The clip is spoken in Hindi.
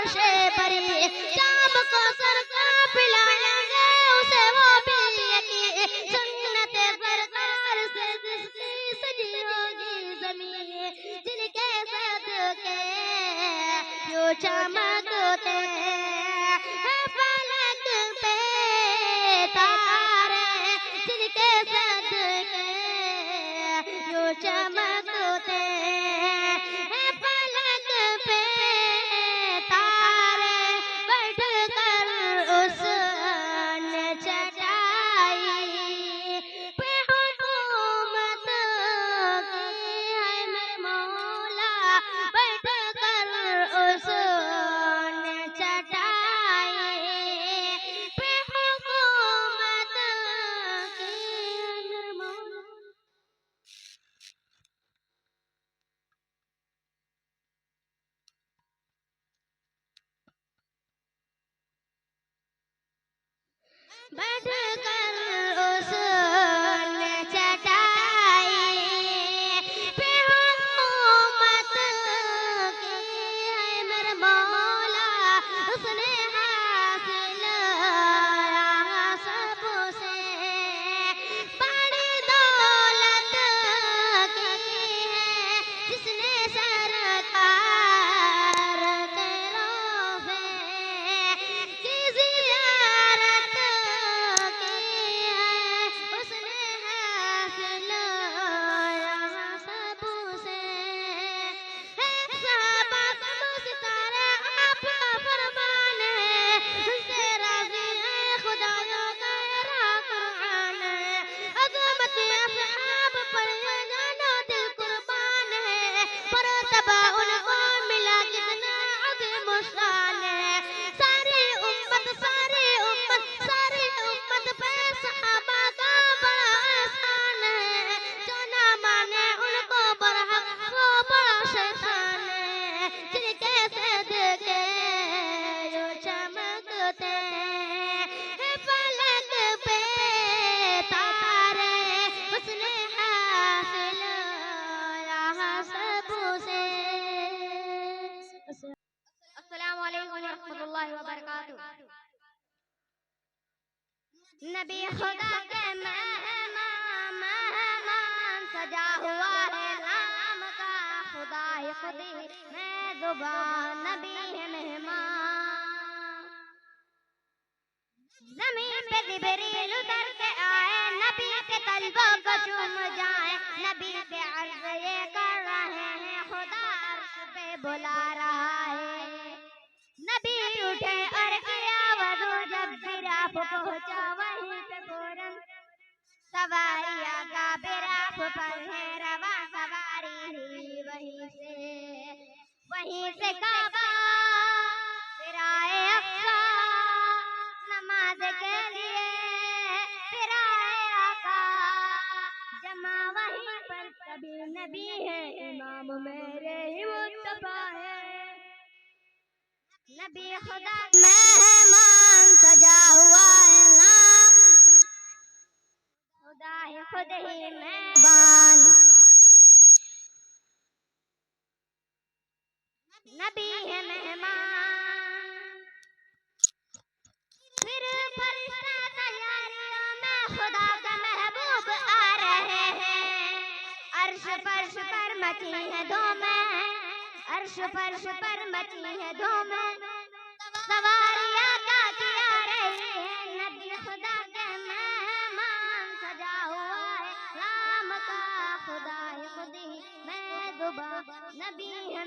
फरमाशे परी, शाम को सरका पिलाएंगे उसे वो पिए की, सुन्नत सरकार से जिसकी सजी होगी ज़मीं, जिनके सदके यूं चमकते हैं फलक पे तारे, जिनके सदके यूं चमकते हैं फलक पे तारे, बैठ कर उस चटाई पे हुकूमत की है मेरे मौला, बैठ कर उस चटाई पे हुकूमत की है मेरे मौला। बैठ कर उस चटाई पे हुकूमत की है मेरे मौला, उसने हासिल सबसे बड़ी दौलत की है, जिसने सरकार के रोज़े की ज़ियारत की है, उसने हासिल यहाँ सबसे है सबक मुस्तारे आपका फरमान है, उनसे राज़ी है खुदायों का कुरान है, अज़मत असहाब पर ये जानो दिल कुर्बान है, मरतबा उनको मिला कितना अज़ीम शान है, सारी उम्मत पे सहाबा का बड़ा एहसान है, जो ना माने उनको बरहक वो बड़ा शैतान है, जिनके सदके यूं चमकते हैं फलक पे तारे, उसने हासिल यहाँ सबसे। अस्सलामु अलैकुम वरहमतुल्लाहि वबरकातुहू। नबी खुदा के मेहमान सजा हुआ है नाम का, खुदा ही खुदी में जुबान नबी है मेहमान, जमीन पे जिब्रील उतर के आए, नबी के तलबों को चूम जाए, नबी से अर्ज ये कर रहे हैं खुदा अर्श पे बुला रहा है, नबी उठे और किया वज़ू, जब बिराफ पहुंचा वहीं पे फौरन सवारियां का बिराफ पर है रवा, सवारी हुई वहीं से काबा फिर आए अक्सा, नमाज के लिए फिर आए आका, जमा वहीं पर सभी नबी है, इमाम मेरे ही मुस्तफा है, नबी खुदा मेहमान सजा हुआ है नाम, खुदा ही खुद ही मेहमान, नबी है मेहमान, फिर फरिश्ता तैयारियों में खुदा का महबूब आ रहे हैं, अर्श फर्श पर मची है धूमें, अर्श फर्श पर मची है धूमें, सवारियां गाती आ रही है, नबी खुदा के मेहमान सजा हुआ है नाम का, खुदा ही खुदी में जुबान नबी है